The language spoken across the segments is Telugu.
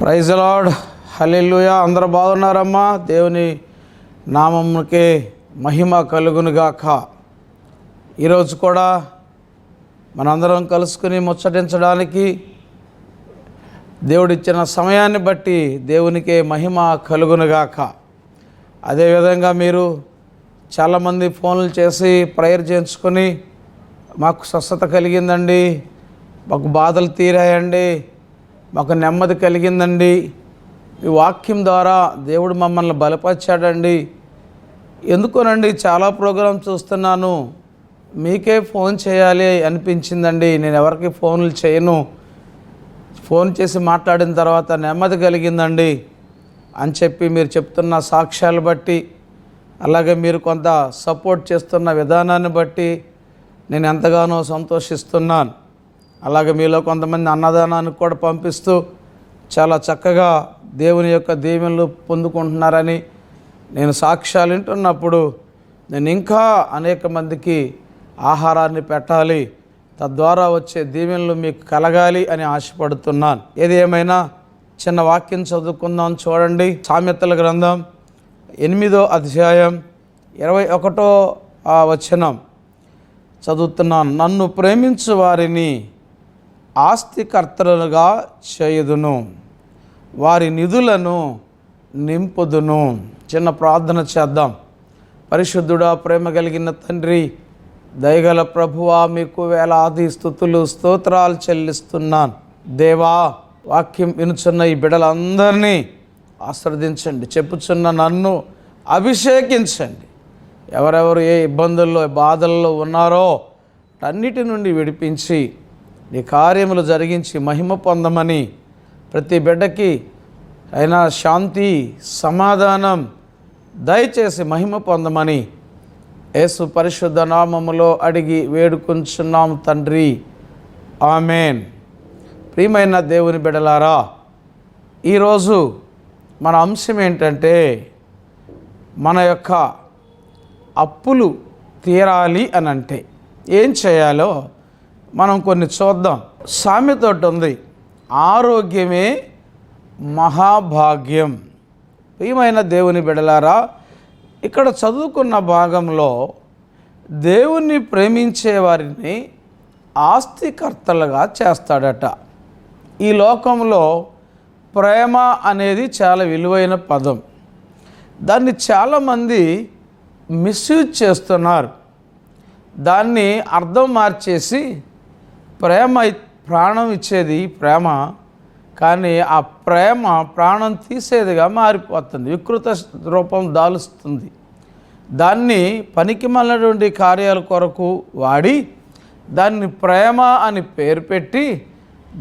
ప్రైజ్ ది లార్డ్, హల్లెలూయా. అందరూ బాగున్నారమ్మా? దేవుని నామముకే మహిమ కలుగునుగాక. ఈరోజు కూడా మనందరం కలుసుకుని ముచ్చటించడానికి దేవుడిచ్చిన సమయాన్ని బట్టి దేవునికే మహిమ కలుగునుగాక. అదేవిధంగా మీరు చాలామంది ఫోన్లు చేసి ప్రేయర్ చేయించుకొని మాకు స్వస్థత కలిగిందండి, మాకు బాధలు తీరాయండి, మాకు నెమ్మది కలిగిందండి, ఈ వాక్యం ద్వారా దేవుడు మమ్మల్ని బలపరిచాడండి. ఎందుకోనండి చాలా ప్రోగ్రాం చూస్తున్నాను, మీకే ఫోన్ చేయాలి అనిపించిందండి, నేను ఎవరికి ఫోన్లు చేయను, ఫోన్ చేసి మాట్లాడిన తర్వాత నెమ్మది కలిగిందండి అని చెప్పి మీరు చెప్తున్న సాక్ష్యాలు బట్టి, అలాగే మీరు కొంత సపోర్ట్ చేస్తున్న విధానాన్ని బట్టి నేను ఎంతగానో సంతోషిస్తున్నాను. అలాగే మీలో కొంతమంది అన్నదానానికి కూడా పంపిస్తూ చాలా చక్కగా దేవుని యొక్క దీవెనలు పొందుకుంటున్నారని నేను సాక్ష్యాలు వింటున్నప్పుడు నేను ఇంకా అనేక మందికి ఆహారాన్ని పెట్టాలి, తద్వారా వచ్చే దీవెనలు మీకు కలగాలి అని ఆశపడుతున్నాను. ఏది ఏమైనా చిన్న వాక్యం చదువుకుందాం. చూడండి, సామెతల గ్రంథం 8వ అధ్యాయం 21వ వచనం చదువుతున్నాను. నన్ను ప్రేమించు వారిని ఆస్తికర్తలుగా చేయుదును, వారి నిధులను నింపుదును. చిన్న ప్రార్థన చేద్దాం. పరిశుద్ధుడా, ప్రేమ కలిగిన తండ్రి, దయగల ప్రభువా, మీకు వేలాది స్తుతులు స్తోత్రాలు చెల్లిస్తున్నాను. దేవా, వాక్యం వినుచున్న ఈ బిడ్డలందరినీ ఆశీర్వదించండి. చెప్పుచున్న నన్ను అభిషేకించండి. ఎవరెవరు ఏ ఇబ్బందుల్లో బాధల్లో ఉన్నారో అన్నిటి నుండి విడిపించి నీ కార్యములు జరిగించి మహిమ పొందమని, ప్రతి బిడ్డకి అయినా శాంతి సమాధానం దయచేసి మహిమ పొందమని యేసు పరిశుద్ధ నామములో అడిగి వేడుకొంచున్నాం తండ్రి, ఆమెన్. ప్రియమైన దేవుని బిడ్డలారా, ఈరోజు మన అంశం ఏంటంటే మన యొక్క అప్పులు తీరాలి అని అంటే ఏం చేయాలో మనం కొన్ని చూద్దాం. సామెతోటి ఉంది, ఆరోగ్యమే మహాభాగ్యం. ప్రియమైన దేవుని బిడ్డలారా, ఇక్కడ చదువుకున్న భాగంలో దేవుణ్ణి ప్రేమించే వారిని ఆస్తికర్తలుగా చేస్తాడట. ఈ లోకంలో ప్రేమ అనేది చాలా విలువైన పదం. దాన్ని చాలామంది మిస్యూజ్ చేస్తున్నారు. దాన్ని అర్థం మార్చేసి ప్రేమ ప్రాణం ఇచ్చేది ప్రేమ, కానీ ఆ ప్రేమ ప్రాణం తీసేదిగా మారిపోతుంది, వికృత రూపం దాలుస్తుంది. దాన్ని పనికిమాలినటువంటి కార్యాల కొరకు వాడి దాన్ని ప్రేమ అని పేరు పెట్టి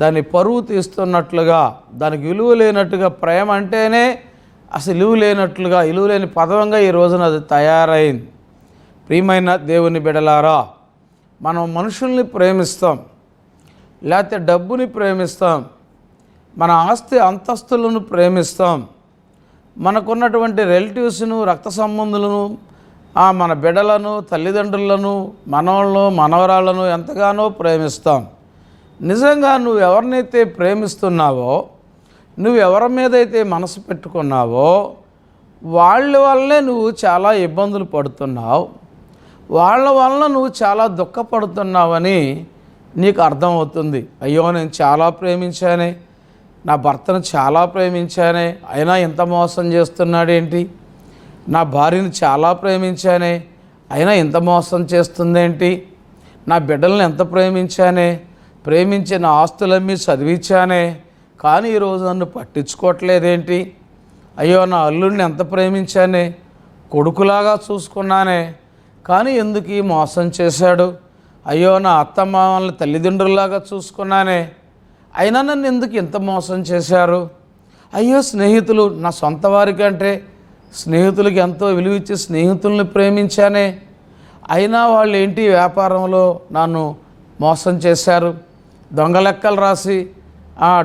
దాన్ని పరువు తీస్తున్నట్లుగా, దానికి విలువ లేనట్టుగా, ప్రేమ అంటేనే అసలు విలువ లేనట్లుగా, విలువ లేని పదవంగా ఈ రోజున అది తయారైంది. ప్రియమైన దేవుని బిడలారా, మనం మనుషుల్ని ప్రేమిస్తాం, లేకపోతే డబ్బుని ప్రేమిస్తాం, మన ఆస్తి అంతస్తులను ప్రేమిస్తాం, మనకున్నటువంటి రిలేటివ్స్ను, రక్త సంబంధులను, మన బిడ్డలను, తల్లిదండ్రులను, మనవలను, మనవరాలను ఎంతగానో ప్రేమిస్తాం. నిజంగా నువ్వు ఎవరినైతే ప్రేమిస్తున్నావో, నువ్వు ఎవరి మీదైతే మనసు పెట్టుకున్నావో వాళ్ళ వల్లనే నువ్వు చాలా ఇబ్బందులు పడుతున్నావు, వాళ్ళ వలన నువ్వు చాలా దుఃఖపడుతున్నావని నీకు అర్థమవుతుంది. అయ్యో, నేను చాలా ప్రేమించానే, నా భర్తను చాలా ప్రేమించానే, అయినా ఇంత మోసం చేస్తున్నాడేంటి, నా భార్యను చాలా ప్రేమించానే, అయినా ఇంత మోసం చేస్తుందేంటి, నా బిడ్డలను ఎంత ప్రేమించానే, ప్రేమించిన ఆస్తులమ్మి చదివించానే, కానీ ఈరోజు నన్ను పట్టించుకోవట్లేదేంటి, అయ్యో నా అల్లుడిని ఎంత ప్రేమించానే, కొడుకులాగా చూసుకున్నానే, కానీ ఎందుకు ఈ మోసం చేశాడు, అయ్యో నా అత్తమామల్ని తల్లిదండ్రుల్లాగా చూసుకున్నానే, అయినా నన్ను ఎందుకు ఇంత మోసం చేశారు, అయ్యో స్నేహితులు, నా సొంత వారికంటే స్నేహితులకి ఎంతో విలువ ఇచ్చి స్నేహితుల్ని ప్రేమించానే, అయినా వాళ్ళు ఏంటి వ్యాపారంలో నన్ను మోసం చేశారు, దొంగ లెక్కలు రాసి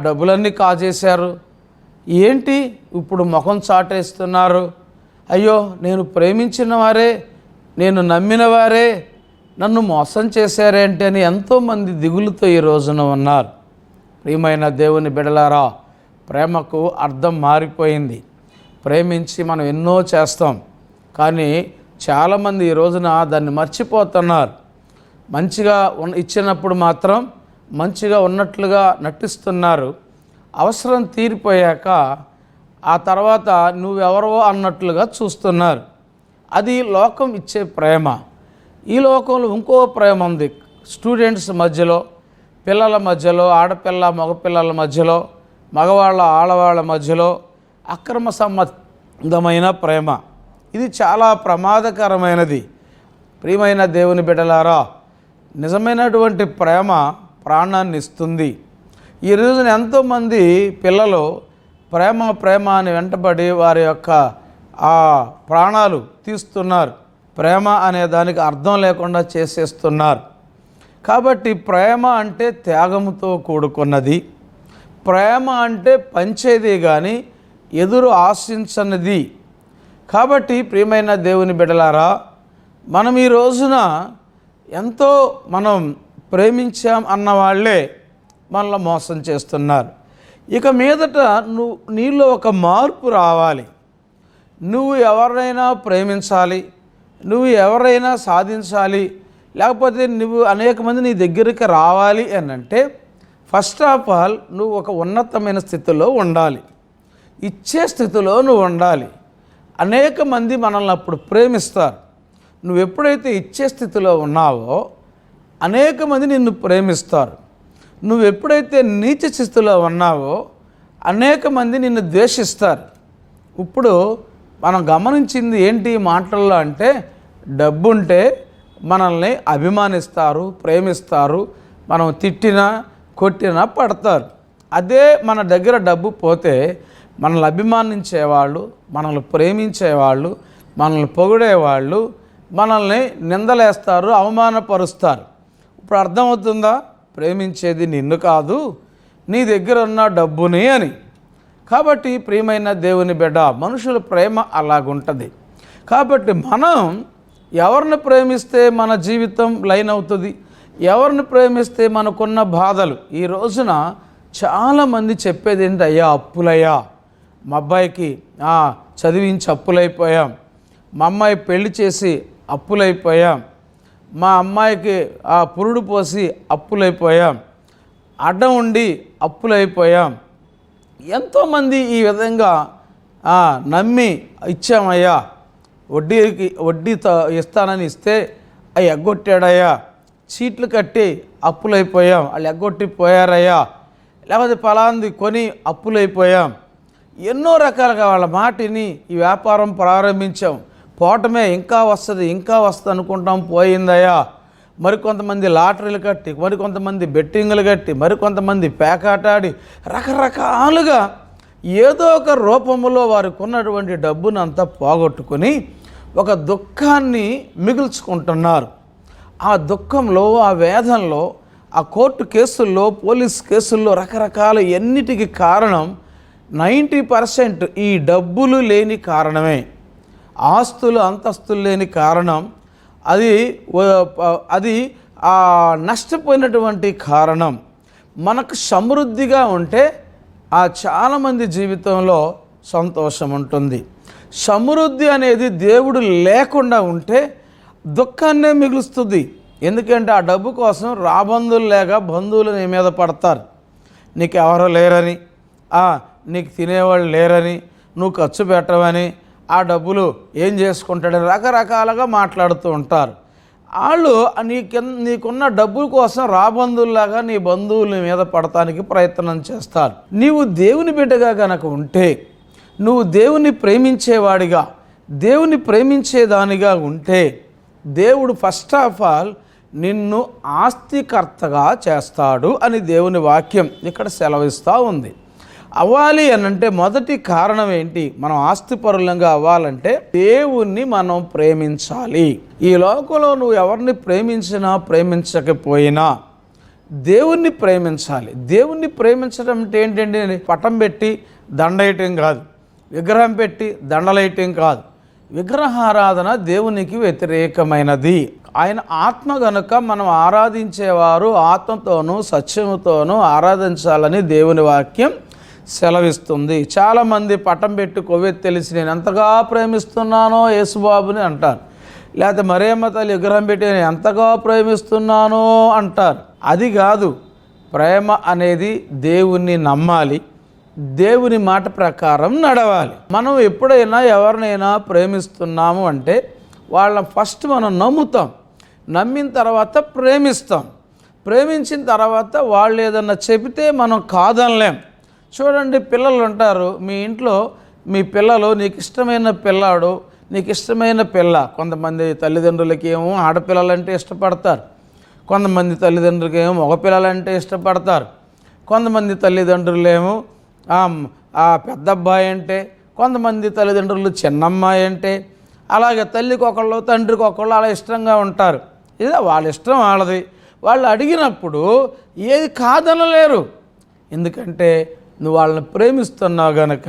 డబ్బులన్నీ కాజేశారు, ఏంటి ఇప్పుడు ముఖం చాటేస్తున్నారు, అయ్యో నేను ప్రేమించిన వారే, నేను నమ్మిన వారే నన్ను మోసం చేశారేంటి అని ఎంతోమంది దిగులుతో ఈ రోజున ఉన్నారు. ప్రియమైన దేవుని బిడలారా, ప్రేమకు అర్థం మారిపోయింది. ప్రేమించి మనం ఎన్నో చేస్తాం, కానీ చాలామంది ఈ రోజున దాన్ని మర్చిపోతున్నారు. మంచిగా ఇచ్చినప్పుడు మాత్రం మంచిగా ఉన్నట్లుగా నటిస్తున్నారు. అవసరం తీరిపోయాక ఆ తర్వాత నువ్వెవరో అన్నట్లుగా చూస్తున్నారు. అది లోకం ఇచ్చే ప్రేమ. ఈ లోకంలో ఇంకో ప్రేమ ఉంది. స్టూడెంట్స్ మధ్యలో, పిల్లల మధ్యలో, ఆడపిల్ల మగపిల్లల మధ్యలో, మగవాళ్ళ ఆడవాళ్ళ మధ్యలో అక్రమ సంబంధమైన ప్రేమ. ఇది చాలా ప్రమాదకరమైనది. ప్రియమైన దేవుని బిడ్డలారా, నిజమైనటువంటి ప్రేమ ప్రాణాన్ని ఇస్తుంది. ఈ రోజున ఎంతోమంది పిల్లలు ప్రేమ అని వెంటబడి వారి యొక్క ఆ ప్రాణాలు తీస్తున్నారు. ప్రేమ అనే దానికి అర్థం లేకుండా చేసేస్తున్నారు. కాబట్టి ప్రేమ అంటే త్యాగముతో కూడుకున్నది. ప్రేమ అంటే పంచేది కానీ ఎదురు ఆశించనిది. కాబట్టి ప్రియమైన దేవుని బిడ్డలారా, మనం ఈ రోజున ఎంతో మనం ప్రేమించాం అన్న వాళ్ళే మనల్ని మోసం చేస్తున్నారు. ఇక మీదట నీలో ఒక మార్పు రావాలి. నువ్వు ఎవరైనా ప్రేమించాలి, నువ్వు ఎవరైనా సాధించాలి, లేకపోతే నువ్వు అనేక మంది నీ దగ్గరికి రావాలి అని అంటే ఫస్ట్ ఆఫ్ ఆల్ నువ్వు ఒక ఉన్నతమైన స్థితిలో ఉండాలి. ఇచ్చే స్థితిలో నువ్వు ఉండాలి. అనేక మంది మనల్ని అప్పుడు ప్రేమిస్తారు. నువ్వు ఎప్పుడైతే ఇచ్చే స్థితిలో ఉన్నావో అనేక మంది నిన్ను ప్రేమిస్తారు. నువ్వు ఎప్పుడైతే నీచ స్థితిలో ఉన్నావో అనేక మంది నిన్ను ద్వేషిస్తారు. ఇప్పుడు మనం గమనించింది ఏంటి మాటల్లో అంటే, డబ్బుంటే మనల్ని అభిమానిస్తారు, ప్రేమిస్తారు, మనం తిట్టినా కొట్టినా పడతారు. అదే మన దగ్గర డబ్బు పోతే మనల్ని అభిమానించేవాళ్ళు, మనల్ని ప్రేమించేవాళ్ళు, మనల్ని పొగిడేవాళ్ళు మనల్ని నిందలేస్తారు, అవమానపరుస్తారు. ఇప్పుడు అర్థమవుతుందా? ప్రేమించేది నిన్ను కాదు, నీ దగ్గర ఉన్న డబ్బుని అని. కాబట్టి ప్రియమైన దేవుని బిడ్డ, మనుషుల ప్రేమ అలాగుంటుంది. కాబట్టి మనం ఎవరిని ప్రేమిస్తే మన జీవితం లైన్ అవుతుంది, ఎవరిని ప్రేమిస్తే మనకున్న బాధలు. ఈ రోజున చాలామంది చెప్పేది ఏంటి, అయ్యా అప్పులయ్యా, మా అబ్బాయికి చదివించి అప్పులైపోయాం, మా అమ్మాయి పెళ్లి చేసి అప్పులైపోయాం, మా అమ్మాయికి పురుడు పోసి అప్పులైపోయాం, అడ్డం ఉండి అప్పులైపోయాం. ఎంతోమంది ఈ విధంగా నమ్మి ఇచ్చామయ్యా, వడ్డీతో ఇస్తానని ఇస్తే అవి ఎగ్గొట్టాడయ్యా, చీట్లు కట్టి అప్పులైపోయాం, వాళ్ళు ఎగ్గొట్టి పోయారయ్యా, లేకపోతే ఫలాంది కొని అప్పులైపోయాం. ఎన్నో రకాలుగా వాళ్ళ మాటిని ఈ వ్యాపారం ప్రారంభించాం, పోవటమే ఇంకా వస్తుంది అనుకుంటాం, పోయిందయ్యా. మరికొంతమంది లాటరీలు కట్టి, మరికొంతమంది బెట్టింగులు కట్టి, మరికొంతమంది పేకాటాడి రకరకాలుగా ఏదో ఒక రూపంలో వారికి ఉన్నటువంటి డబ్బును అంతా పోగొట్టుకొని ఒక దుఃఖాన్ని మిగుల్చుకుంటున్నారు. ఆ దుఃఖంలో, ఆ వేదనలో, ఆ కోర్టు కేసుల్లో, పోలీస్ కేసుల్లో రకరకాల ఎన్నిటికి కారణం 90% ఈ డబ్బులు లేని కారణమే. ఆస్తులు అంతస్తులు లేని కారణం అది నష్టపోయినటువంటి కారణం. మనకు సమృద్ధిగా ఉంటే చాలామంది జీవితంలో సంతోషం ఉంటుంది. సమృద్ధి అనేది దేవుడు లేకుండా ఉంటే దుఃఖాన్నే మిగులుస్తుంది. ఎందుకంటే ఆ డబ్బు కోసం రాబంధువులు లేక బంధువులు నీ మీద పడతారు. నీకు ఎవరో లేరని, నీకు తినేవాళ్ళు లేరని, నువ్వు ఖర్చు పెట్టవని, ఆ డబ్బులు ఏం చేసుకుంటాడని రకరకాలుగా మాట్లాడుతూ ఉంటారు. వాళ్ళు నీకున్న డబ్బుల కోసం రాబంధువులాగా నీ బంధువుల మీద పడటానికి ప్రయత్నం చేస్తారు. నీవు దేవుని బిడ్డగా కనుక ఉంటే, నువ్వు దేవుని ప్రేమించేవాడిగా, దేవుని ప్రేమించేదానిగా ఉంటే, దేవుడు ఫస్ట్ ఆఫ్ ఆల్ నిన్ను ఆస్తికర్తగా చేస్తాడు అని దేవుని వాక్యం ఇక్కడ సెలవిస్తూ ఉంది. అవ్వాలి అనంటే మొదటి కారణం ఏంటి? మనం ఆస్తిపరులంగా అవ్వాలంటే దేవుణ్ణి మనం ప్రేమించాలి. ఈ లోకంలో నువ్వు ఎవరిని ప్రేమించినా ప్రేమించకపోయినా దేవుణ్ణి ప్రేమించాలి. దేవుణ్ణి ప్రేమించడం అంటే ఏంటంటే పటం పెట్టి దండయటం కాదు, విగ్రహం పెట్టి దండలేయటం కాదు. విగ్రహారాధన దేవునికి వ్యతిరేకమైనది. ఆయన ఆత్మ గనుక మనం ఆరాధించేవారు ఆత్మతోనూ సత్యముతోనూ ఆరాధించాలని దేవుని వాక్యం సెలవిస్తుంది. చాలామంది పటం పెట్టి కొవ్వెత్తి తెలిసి నేను ఎంతగా ప్రేమిస్తున్నానో యేసుబాబుని అంటారు. లేకపోతే మరియమ్మ తల్లి విగ్రహం పెట్టి నేను ఎంతగా ప్రేమిస్తున్నానో అంటారు. అది కాదు. ప్రేమ అనేది దేవుణ్ణి నమ్మాలి, దేవుని మాట ప్రకారం నడవాలి. మనం ఎప్పుడైనా ఎవరినైనా ప్రేమిస్తున్నాము అంటే వాళ్ళని ఫస్ట్ మనం నమ్ముతాం, నమ్మిన తర్వాత ప్రేమిస్తాం, ప్రేమించిన తర్వాత వాళ్ళు ఏదన్నా చెబితే మనం కాదనలేం. చూడండి, పిల్లలు ఉంటారు మీ ఇంట్లో, మీ పిల్లలు నీకు ఇష్టమైన పిల్లాడు, నీకు ఇష్టమైన పిల్ల. కొంతమంది తల్లిదండ్రులకి ఏమో ఆడపిల్లలంటే ఇష్టపడతారు, కొంతమంది తల్లిదండ్రులకి ఏమో మగపిల్లలంటే ఇష్టపడతారు, కొంతమంది తల్లిదండ్రులేమో ఆ పెద్ద అబ్బాయి అంటే, కొంతమంది తల్లిదండ్రులు చిన్నమ్మాయి అంటే, అలాగే తల్లికి ఒకళ్ళు తండ్రికి ఒకళ్ళు అలా ఇష్టంగా ఉంటారు. ఇదే వాళ్ళ ఇష్టం వాళ్ళది. వాళ్ళు అడిగినప్పుడు ఏది కాదనలేరు, ఎందుకంటే నువ్వు వాళ్ళని ప్రేమిస్తున్నావు గనక.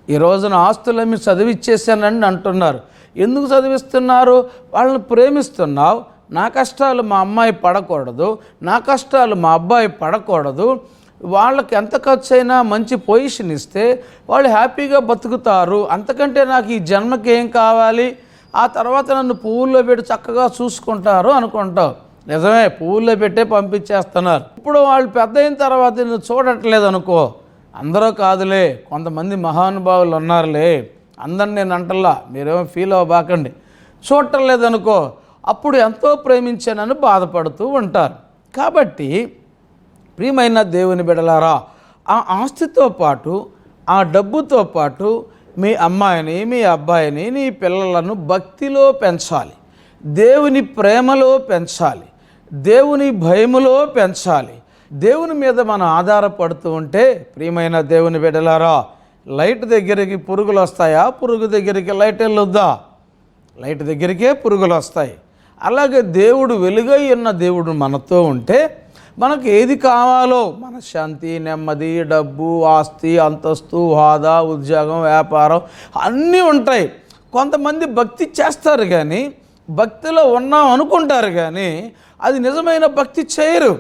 ఈ రోజున ఆస్తులన్నీ చదివిచ్చేసానని అంటున్నారు. ఎందుకు చదివిస్తున్నారు? వాళ్ళని ప్రేమిస్తున్నావు. నా కష్టాలు మా అమ్మాయి పడకూడదు, నా కష్టాలు మా అబ్బాయి పడకూడదు, వాళ్ళకి ఎంత ఖర్చు అయినా మంచి పొజిషన్ ఇస్తే వాళ్ళు హ్యాపీగా బతుకుతారు, అంతకంటే నాకు ఈ జన్మకి ఏం కావాలి, ఆ తర్వాత నన్ను పువ్వుల్లో పెట్టి చక్కగా చూసుకుంటారు అనుకుంటావు. నిజమే, పువ్వుల్లో పెట్టే పంపించేస్తున్నారు. ఇప్పుడు వాళ్ళు పెద్ద అయిన తర్వాత నువ్వు చూడట్లేదు అనుకో, అందరూ కాదులే, కొంతమంది మహానుభావులు ఉన్నారులే, అందరిని నేను అంటల్లా, మీరేమో ఫీల్ అవ్వబాకండి, చూడటం లేదనుకో, అప్పుడు ఎంతో ప్రేమించానని బాధపడుతూ ఉంటారు. కాబట్టి ప్రియమైన దేవుని బిడ్డలారా, ఆ ఆస్తితో పాటు, ఆ డబ్బుతో పాటు మీ అమ్మాయిని, మీ అబ్బాయిని, నీ పిల్లలను భక్తిలో పెంచాలి, దేవుని ప్రేమలో పెంచాలి, దేవుని భయములో పెంచాలి. దేవుని మీద మనం ఆధారపడుతూ ఉంటే ప్రియమైన దేవుని బిడ్డలారా, లైట్ దగ్గరికి పురుగులు వస్తాయా? పురుగు దగ్గరికి లైట్ వెళ్ళొద్దా? లైట్ దగ్గరికే పురుగులు వస్తాయి. అలాగే దేవుడు వెలుగై ఉన్న దేవుడు మనతో ఉంటే మనకు ఏది కావాలో, మన శాంతి, నెమ్మది, డబ్బు, ఆస్తి, అంతస్తు, హోదా, ఉద్యోగం, వ్యాపారం అన్నీ ఉంటాయి. కొంతమంది భక్తి చేస్తారు కానీ, భక్తిలో ఉన్నాం అనుకుంటారు కానీ అది నిజమైన భక్తి చేయరు.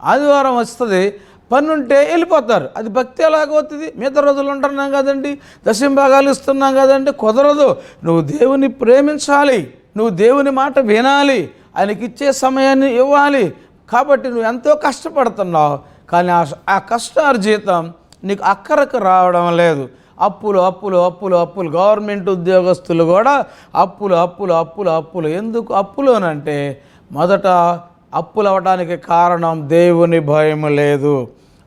ఆదివారం వస్తుంది, పని ఉంటే వెళ్ళిపోతారు. అది భక్తి ఎలాగవుతుంది? మిగతా రోజులు ఉంటున్నాం కదండి, దశంభాగాలు ఇస్తున్నాం కదండి, కుదరదు. నువ్వు దేవుని ప్రేమించాలి, నువ్వు దేవుని మాట వినాలి, ఆయనకి ఇచ్చే సమయాన్ని ఇవ్వాలి. కాబట్టి నువ్వు ఎంతో కష్టపడుతున్నావు, కానీ ఆ కష్టార్జితం నీకు అక్కరకు రావడం లేదు. అప్పులు అప్పులు అప్పులు అప్పులు. గవర్నమెంట్ ఉద్యోగస్తులు కూడా అప్పులు అప్పులు అప్పులు అప్పులు. ఎందుకు అప్పులు అంటే మొదట అప్పులు అవ్వడానికి కారణం దేవుని భయం లేదు.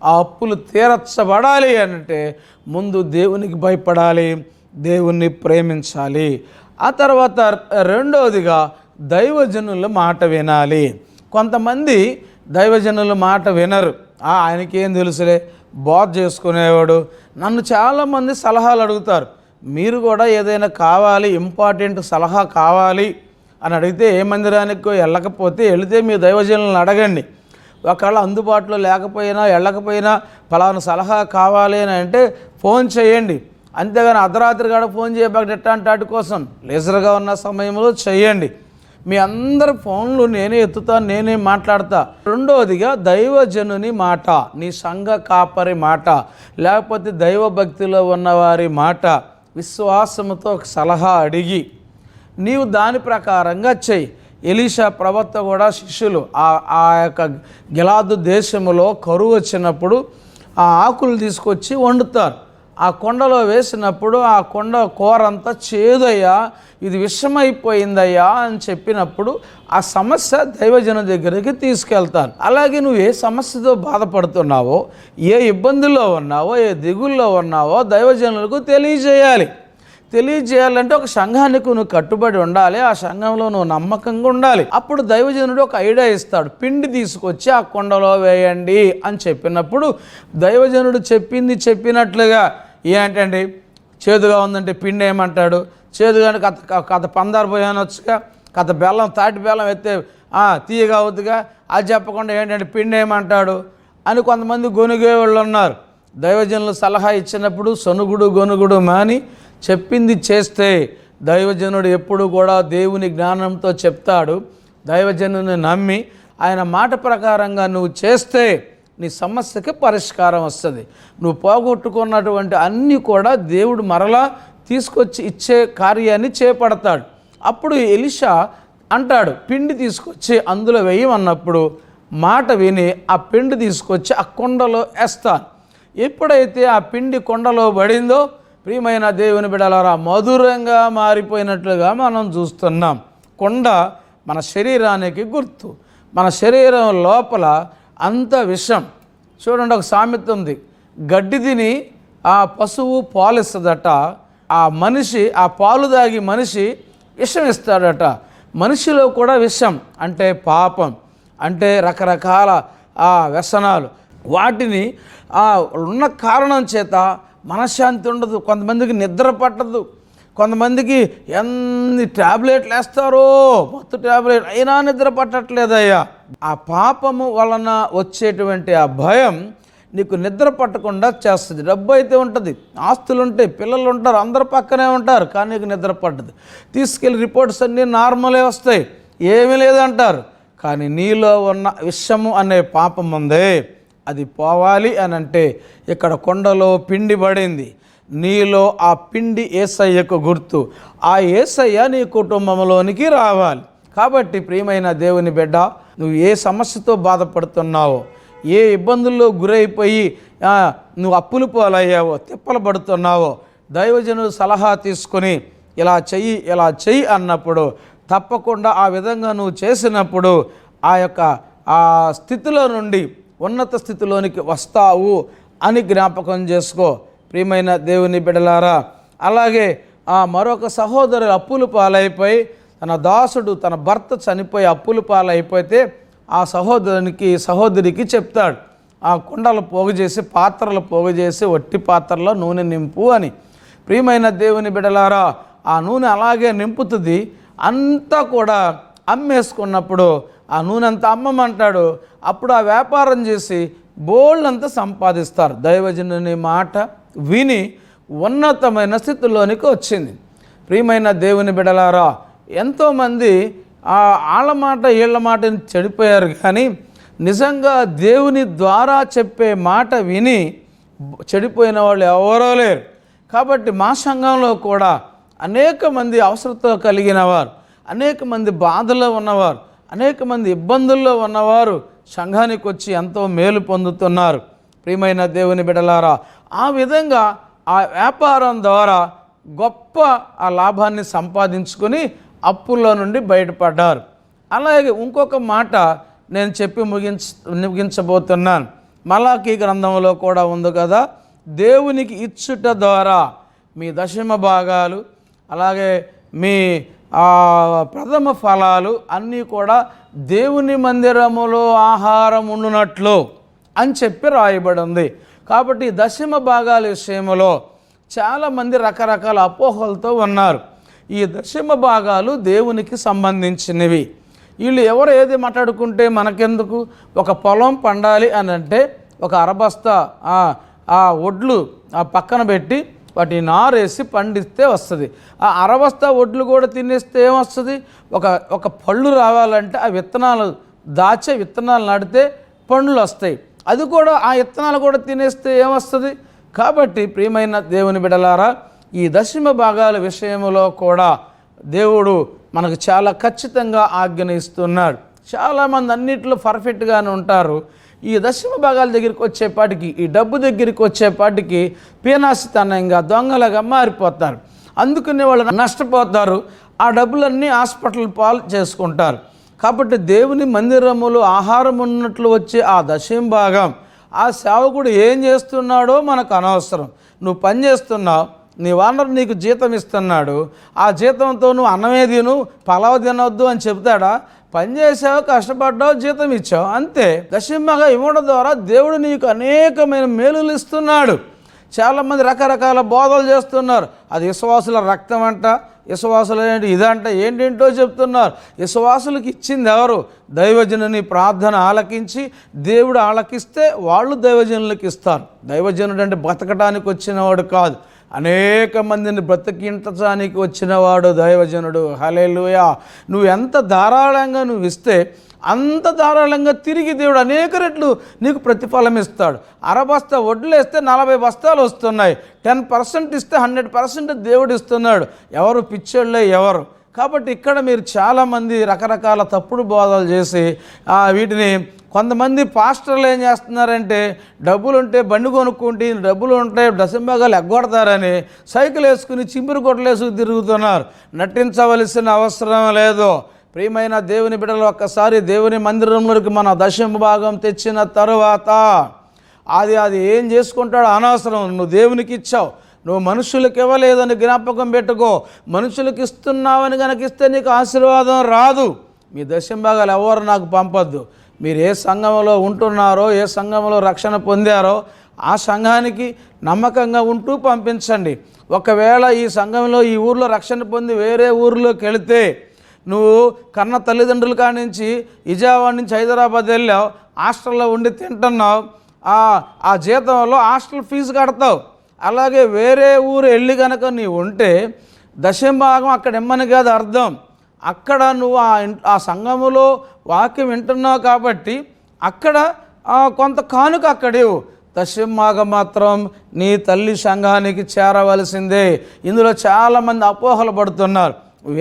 ఆ అప్పులు తీర్చబడాలి అంటే ముందు దేవునికి భయపడాలి, దేవుణ్ణి ప్రేమించాలి. ఆ తర్వాత రెండవదిగా దైవజనుల మాట వినాలి. కొంతమంది దైవజనుల మాట వినరు. ఆయనకేం తెలుసులే, బోధ చేసుకునేవాడు. నన్ను చాలామంది సలహాలు అడుగుతారు. మీరు కూడా ఏదైనా కావాలి, ఇంపార్టెంట్ సలహా కావాలి అని అడిగితే, ఏ మందిరానికి వెళ్ళకపోతే వెళితే మీ దైవజనులను అడగండి. ఒకవేళ అందుబాటులో లేకపోయినా వెళ్ళకపోయినా ఫలానా సలహా కావాలి అని అంటే ఫోన్ చేయండి. అంతేగాని అర్ధరాత్రి కాడ ఫోన్ చేయబాక ఎట్టాంటి కోసం లేజర్గా ఉన్న సమయంలో చేయండి. మీ అందరి ఫోన్లు నేనే ఎత్తుతాను, నేనే మాట్లాడతా. రెండవదిగా దైవజనుని మాట, నీ సంఘ కాపరి మాట, లేకపోతే దైవభక్తిలో ఉన్నవారి మాట విశ్వాసముతో ఒక సలహా అడిగి నీవు దాని ప్రకారంగా చెయ్యి. ఎలీషా ప్రవక్త కూడా శిష్యులు ఆ యొక్క గిలాదు దేశములో కరువు వచ్చినప్పుడు ఆ ఆకులు తీసుకొచ్చి వండుతారు. ఆ కొండలో వేసినప్పుడు ఆ కొండ కూరంతా చేదయ్యా, ఇది విషమైపోయిందయ్యా అని చెప్పినప్పుడు ఆ సమస్య దైవజన దగ్గరికి తీసుకెళ్తారు. అలాగే నువ్వు ఏ సమస్యతో బాధపడుతున్నావో, ఏ ఇబ్బందుల్లో ఉన్నావో, ఏ దిగుల్లో ఉన్నావో దైవజనులకు తెలియజేయాలంటే ఒక సంఘానికి నువ్వు కట్టుబడి ఉండాలి, ఆ సంఘంలో నువ్వు నమ్మకంగా ఉండాలి. అప్పుడు దైవజనుడు ఒక ఐడియా ఇస్తాడు, పిండి తీసుకొచ్చి ఆ కొండలో వేయండి అని చెప్పినప్పుడు దైవజనుడు చెప్పింది చెప్పినట్లుగా ఏంటండి, చేదుగా ఉందంటే పిండి ఏమంటాడు, చేదుగా కథ పందారు పోయానొచ్చుగా, కథ బెల్లం తాటి బెల్లం ఎత్తే తీయగా అవుతుగా, అది చెప్పకుండా ఏంటంటే పిండి ఏమంటాడు అని కొంతమంది గొనుగే వాళ్ళు ఉన్నారు. దైవజనులు సలహా ఇచ్చినప్పుడు సొనుగుడు గొనుగుడు మాని చెప్పింది చేస్తే దైవజనుడు ఎప్పుడు కూడా దేవుని జ్ఞానంతో చెప్తాడు. దైవజనుని నమ్మి ఆయన మాట ప్రకారంగా నువ్వు చేస్తే నీ సమస్యకి పరిష్కారం వస్తుంది. నువ్వు పోగొట్టుకున్నటువంటి అన్నీ కూడా దేవుడు మరలా తీసుకొచ్చి ఇచ్చే కార్యాన్ని చేపడతాడు. అప్పుడు ఎలీషా అంటాడు, పిండి తీసుకొచ్చి అందులో వేయమన్నప్పుడు మాట విని ఆ పిండి తీసుకొచ్చి ఆ కొండలో వేస్తాను. ఎప్పుడైతే ఆ పిండి కొండలో పడిందో ప్రియమైన దేవుని బిడ్డలారా, మధురంగా మారిపోయినట్లుగా మనం చూస్తున్నాం. కొండ మన శరీరానికి గుర్తు. మన శరీరం లోపల అంత విషం. చూడండి, ఒక సామెత ఉంది, గడ్డి తిని ఆ పశువు పాలిస్తుందట, ఆ మనిషి ఆ పాలు దాగి మనిషి విషం ఇస్తాడట. మనిషిలో కూడా విషం అంటే పాపం, అంటే రకరకాల వ్యసనాలు. వాటిని ఉన్న కారణం చేత మనశ్శాంతి ఉండదు. కొంతమందికి నిద్ర పట్టదు, కొంతమందికి ఎన్ని ట్యాబ్లెట్లు వేస్తారో, మొత్తం ట్యాబ్లెట్ అయినా నిద్ర పట్టట్లేదయ్యా. ఆ పాపము వలన వచ్చేటువంటి ఆ భయం నీకు నిద్ర పట్టకుండా చేస్తుంది. డబ్బు అయితే ఉంటుంది, ఆస్తులు ఉంటాయి, పిల్లలు ఉంటారు, అందరు పక్కనే ఉంటారు, కానీ నీకు నిద్ర పట్టదు. తీసుకెళ్ళి రిపోర్ట్స్ అన్నీ నార్మలే వస్తాయి, ఏమీ లేదంటారు. కానీ నీలో ఉన్న విషము అనే పాపం ఉందే, అది పోవాలి అని అంటే ఇక్కడ కొండలో పిండి పడింది. నీలో ఆ పిండి యేసయ్యకు గుర్తు. ఆ యేసయ్య నీ కుటుంబంలోనికి రావాలి. కాబట్టి ప్రియమైన దేవుని బిడ్డ, నువ్వు ఏ సమస్యతో బాధపడుతున్నావో, ఏ ఇబ్బందుల్లో గురైపోయి నువ్వు అప్పులు పాలయ్యావో, తిప్పలు పడుతున్నావో, దైవజనుడు సలహా తీసుకొని ఇలా చెయ్యి అన్నప్పుడు తప్పకుండా ఆ విధంగా నువ్వు చేసినప్పుడు ఆ స్థితిలో నుండి ఉన్నత స్థితిలోనికి వస్తావు అని జ్ఞాపకం చేసుకో ప్రియమైన దేవుని బిడ్డలారా. అలాగే మరొక సహోదరు అప్పులు పాలైపోయి, తన భర్త చనిపోయి అప్పులు పాలైపోతే ఆ సహోదరికి చెప్తాడు, ఆ కుండలు పోగు చేసి, పాత్రలు పోగు చేసి, ఒట్టి పాత్రలో నూనె నింపు అని. ప్రియమైన దేవుని బిడ్డలారా, ఆ నూనె అలాగే నింపుతుంది. అంతా కూడా అమ్మేసుకున్నప్పుడు ఆ నూనె అంతా అమ్మమంటాడు. అప్పుడు ఆ వ్యాపారం చేసి బోళ్ళంతా సంపాదిస్తారు. దైవజనుని మాట విని ఉన్నతమైన స్థితిలోనికి వచ్చింది. ప్రియమైన దేవుని బిడ్డలారా, ఎంతోమంది ఆళ్ళ మాట వీళ్ళ మాటని చెడిపోయారు, కానీ నిజంగా దేవుని ద్వారా చెప్పే మాట విని చెడిపోయిన వాళ్ళు ఎవరో లేరు. కాబట్టి మా సంఘంలో కూడా అనేక మంది అవసరత కలిగిన వారు, అనేక మంది బాధలో ఉన్నవారు, అనేక మంది ఇబ్బందుల్లో ఉన్నవారు సంఘానికి వచ్చి ఎంతో మేలు పొందుతున్నారు. ప్రియమైన దేవుని బిడ్డలారా, ఆ విధంగా ఆ వ్యాపారం ద్వారా గొప్ప ఆ లాభాన్ని సంపాదించుకొని అప్పుల్లో నుండి బయటపడ్డారు. అలాగే ఇంకొక మాట నేను చెప్పి ముగించబోతున్నాను. మలాకీ గ్రంథంలో కూడా ఉంది కదా, దేవునికి ఇచ్చుట ద్వారా మీ దశమ భాగాలు, అలాగే మీ ప్రథమ ఫలాలు అన్నీ కూడా దేవుని మందిరములో ఆహారం ఉండునట్లు అని చెప్పి రాయబడి ఉంది. కాబట్టి దశమ భాగాల విషయంలో చాలామంది రకరకాల అపోహలతో ఉన్నారు. ఈ దశమ భాగాలు దేవునికి సంబంధించినవి. వీళ్ళు ఎవరు ఏది మాట్లాడుకుంటే మనకెందుకు? ఒక పొలం పండాలి అని అంటే ఒక అరబస్తా ఒడ్లు పక్కన పెట్టి వాటిని నారేసి పండిస్తే వస్తుంది. ఆ అరబస్తా ఒడ్లు కూడా తినేస్తే ఏమొస్తుంది? ఒక పళ్ళు రావాలంటే ఆ విత్తనాలు విత్తనాలు నాటితే పండ్లు వస్తాయి. అది కూడా ఆ విత్తనాలు కూడా తినేస్తే ఏమొస్తుంది? కాబట్టి ప్రియమైన దేవుని బిడ్డలారా, ఈ దశమ భాగాల విషయంలో కూడా దేవుడు మనకు చాలా ఖచ్చితంగా ఆజ్ఞ ఇస్తున్నాడు. చాలామంది అన్నింటిలో పర్ఫెక్ట్గానే ఉంటారు. ఈ దశమ భాగాల దగ్గరికి వచ్చేపాటికి, ఈ డబ్బు దగ్గరికి వచ్చేపాటికి పీనాసితనంగా, దొంగలుగా మారిపోతారు. అందుకనే వాళ్ళు నష్టపోతారు. ఆ డబ్బులన్నీ హాస్పిటల్ పాలు చేసుకుంటారు. కాబట్టి దేవుని మందిరములో ఆహారం ఉన్నట్లు వచ్చే ఆ దశమ భాగం, ఆ సేవకుడు ఏం చేస్తున్నాడో మనకు అనవసరం. నువ్వు పని చేస్తున్నావు, నీ ఓనర్ నీకు జీతం ఇస్తున్నాడు, ఆ జీతంతో నువ్వు అన్నమే తిను, పలావ్ తినవద్దు అని చెప్తాడా? పని చేసావు, కష్టపడ్డావు, జీతం ఇచ్చావు, అంతే. దశమగా ఇవ్వడం ద్వారా దేవుడు నీకు అనేకమైన మేలులు ఇస్తున్నాడు. చాలామంది రకరకాల బోధలు చేస్తున్నారు. అది విశ్వాసుల రక్తం అంట, విశ్వాసులు ఏంటి ఇదంట, ఏంటేంటో చెప్తున్నారు. విశ్వాసులకు ఇచ్చింది ఎవరు? దైవజనుని ప్రార్థన ఆలకించి దేవుడు ఆలకిస్తే వాళ్ళు దైవజనులకు ఇస్తారు. దైవజనుడు అంటే బతకడానికి వచ్చినవాడు కాదు, అనేక మందిని బ్రతికించడానికి వచ్చినవాడు దైవజనుడు. హల్లెలూయా. నువ్వు ఎంత ధారాళంగా నువ్వు ఇస్తే అంత ధారాళంగా తిరిగి దేవుడు అనేక రెట్లు నీకు ప్రతిఫలం ఇస్తాడు. 60 బస్తా వడ్లు వేస్తే 40 బస్తాలు వస్తున్నాయి. 10% ఇస్తే 100% దేవుడు ఇస్తున్నాడు. ఎవరు పిచ్చోళ్ళే ఎవరు. కాబట్టి ఇక్కడ మీరు చాలామంది రకరకాల తప్పుడు బోధలు చేసి వీటిని కొంతమంది పాస్టర్లు ఏం చేస్తున్నారంటే డబ్బులు ఉంటే బండి కొనుక్కుంటే డబ్బులు ఉంటే దశంభాగాలు ఎగ్గొడతారని సైకిల్ వేసుకుని చింపిరి కొట్టలేసుకు తిరుగుతున్నారు. నటించవలసిన అవసరం లేదు. ప్రియమైన దేవుని బిడ్డలు, ఒక్కసారి దేవుని మందిరంలోకి మన దశంభాగం తెచ్చిన తరువాత అది ఏం చేసుకుంటాడో అనవసరం. నువ్వు దేవునికి ఇచ్చావు, నువ్వు మనుషులకు ఇవ్వలేదని జ్ఞాపకం పెట్టుకో. మనుషులకు ఇస్తున్నావని కనుక ఇస్తే నీకు ఆశీర్వాదం రాదు. మీ దశంభాగాలు ఎవరు నాకు పంపొద్దు. మీరు ఏ సంఘంలో ఉంటున్నారో, ఏ సంఘంలో రక్షణ పొందారో ఆ సంఘానికి నమ్మకంగా ఉంటూ పంపించండి. ఒకవేళ ఈ సంఘంలో ఈ ఊర్లో రక్షణ పొంది వేరే ఊరిలోకి వెళితే నువ్వు కన్న తల్లిదండ్రుల కాడి నుంచి విజయవాడ నుంచి హైదరాబాద్ వెళ్ళావు, హాస్టల్లో ఉండి తింటున్నావు, ఆ జీతంలో హాస్టల్ ఫీజు కడతావు. అలాగే వేరే ఊరు వెళ్ళి కనుక నీవు ఉంటే దశంభాగం అక్కడ ఇమ్మని కాదు అర్థం. అక్కడ నువ్వు ఆ సంఘములో వాక్యం వింటున్నావు కాబట్టి అక్కడ కొంత కానుక అక్కడేవు. దశంభాగం మాత్రం నీ తల్లి సంఘానికి చేరవలసిందే. ఇందులో చాలామంది అపోహలు పడుతున్నారు.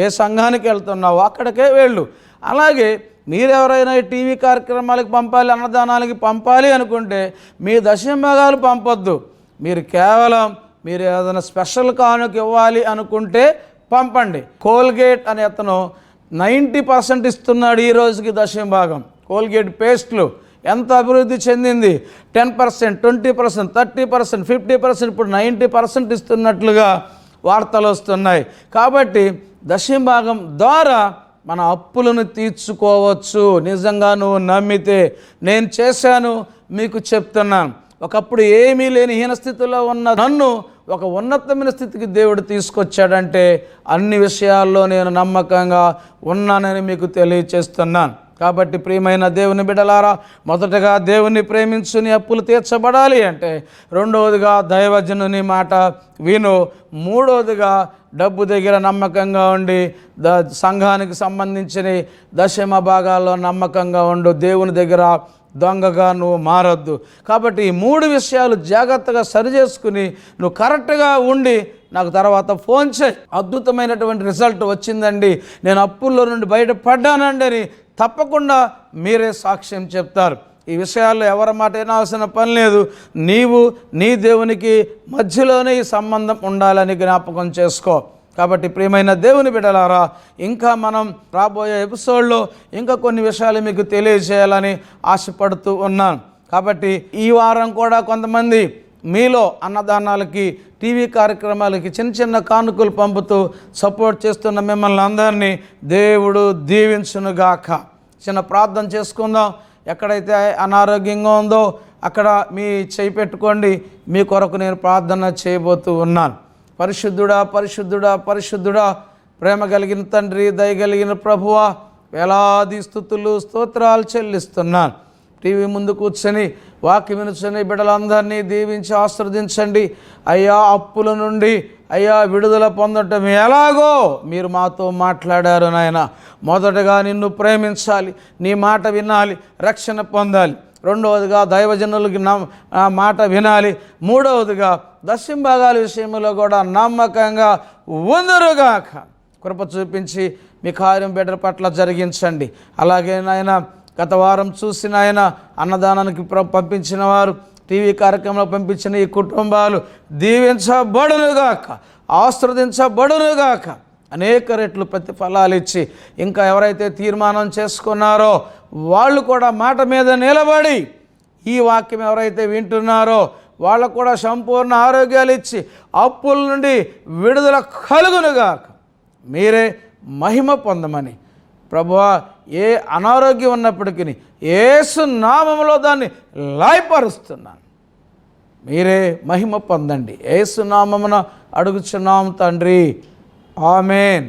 ఏ సంఘానికి వెళ్తున్నావు అక్కడికే వెళ్ళు. అలాగే మీరెవరైనా టీవీ కార్యక్రమాలకు పంపాలి, అన్నదానాలకి పంపాలి అనుకుంటే మీ దశంభాగాలు పంపొద్దు. మీరు కేవలం మీరు ఏదైనా స్పెషల్ కానుక ఇవ్వాలి అనుకుంటే పంపండి. కోల్గేట్ అనే అతను 90% ఇస్తున్నాడు ఈ రోజుకి దశంభాగం. కోల్గేట్ పేస్ట్లు ఎంత అభివృద్ధి చెందింది. 10%, 20%, 30%, 50%, ఇప్పుడు 90% ఇస్తున్నట్లుగా వార్తలు వస్తున్నాయి. కాబట్టి దశంభాగం ద్వారా మన అప్పులను తీర్చుకోవచ్చు. నిజంగా నువ్వు నమ్మితే. నేను చేశాను, మీకు చెప్తున్నాను. ఒకప్పుడు ఏమీ లేని హీనస్థితిలో ఉన్న నన్ను ఒక ఉన్నతమైన స్థితికి దేవుడు తీసుకొచ్చాడంటే అన్ని విషయాల్లో నేను నమ్మకంగా ఉన్నానని మీకు తెలియచేస్తున్నాను. కాబట్టి ప్రియమైన దేవుని బిడ్డలారా, మొదటగా దేవుని ప్రేమించుని అప్పులు తీర్చబడాలి అంటే, రెండవదిగా దైవజనుని మాట విను, మూడవదిగా డబ్బు దగ్గర నమ్మకంగా ఉండి సంఘానికి సంబంధించిన దశమ భాగాల్లో నమ్మకంగా ఉండు. దేవుని దగ్గర దొంగగా నువ్వు మారొద్దు. కాబట్టి ఈ 3 విషయాలు జాగ్రత్తగా సరిచేసుకుని నువ్వు కరెక్ట్గా ఉండి నాకు తర్వాత ఫోన్ చేయి. అద్భుతమైనటువంటి రిజల్ట్ వచ్చిందండి, నేను అప్పుల్లో నుండి బయటపడ్డానండి అని తప్పకుండా మీరే సాక్ష్యం చెప్తారు. ఈ విషయాల్లో ఎవరి మాట వినాల్సిన పని లేదు. నీవు నీ దేవునికి మధ్యలోనే ఈ సంబంధం ఉండాలని జ్ఞాపకం చేసుకో. కాబట్టి ప్రియమైన దేవుని బిడ్డలారా, ఇంకా మనం రాబోయే ఎపిసోడ్లో ఇంకా కొన్ని విషయాలు మీకు తెలియజేయాలని ఆశపడుతూ ఉన్నాను. కాబట్టి ఈ వారం కూడా కొంతమంది మీలో అన్నదానాలకి, టీవీ కార్యక్రమాలకి చిన్న చిన్న కానుకలు పంపుతూ సపోర్ట్ చేస్తున్న మిమ్మల్ని అందరినీ దేవుడు దీవించునుగాక. చిన్న ప్రార్థన చేసుకుందాం. ఎక్కడైతే అనారోగ్యంగా ఉందో అక్కడ మీ చేయి పెట్టుకోండి. మీ కొరకు నేను ప్రార్థన చేయబోతూ ఉన్నాను. పరిశుద్ధుడా, పరిశుద్ధుడా, పరిశుద్ధుడా, ప్రేమ కలిగిన తండ్రి, దయగలిగిన ప్రభువా, వేలాది స్తుతులు స్తోత్రాలు చెల్లిస్తున్నాను. టీవీ ముందు కూర్చొని వాక్యం వినుచొని బిడ్డలందరినీ దీవించి ఆశీర్వదించండి. అయ్యా, అప్పుల నుండి అయ్యా విడుదల పొందటం ఎలాగో మీరు మాతో మాట్లాడారు నాయన. మొదటగా నిన్ను ప్రేమించాలి, నీ మాట వినాలి, రక్షణ పొందాలి. రెండవదిగా దైవజనులకి మాట వినాలి. మూడవదిగా దశంభాగాల విషయంలో కూడా నమ్మకంగా ఉందరుగాక. కృప చూపించి మీ కార్యం బిడ్డల పట్ల జరిగించండి. అలాగే నాయన, గత వారం చూసిన ఆయన అన్నదానానికి పంపించిన వారు, టీవీ కార్యక్రమంలో పంపించిన ఈ కుటుంబాలు దీవించబడునుగాక, ఆశీర్వదించబడునుగాక. అనేక రెట్లు ప్రతిఫలాలు ఇచ్చి ఇంకా ఎవరైతే తీర్మానం చేసుకున్నారో వాళ్ళు కూడా మాట మీద నిలబడి ఈ వాక్యం ఎవరైతే వింటున్నారో వాళ్ళకు కూడా సంపూర్ణ ఆరోగ్యాలు ఇచ్చి అప్పుల నుండి విడుదల కలుగునుగాక. మీరే మహిమ పొందమని ప్రభువా, ఏ అనారోగ్యం ఉన్నప్పటికీ యేసు నామములో దాన్ని లయపరుస్తున్నాను. మీరే మహిమ పొందండి. యేసు నామమున అడుగుచున్నాం తండ్రి, ఆమేన్.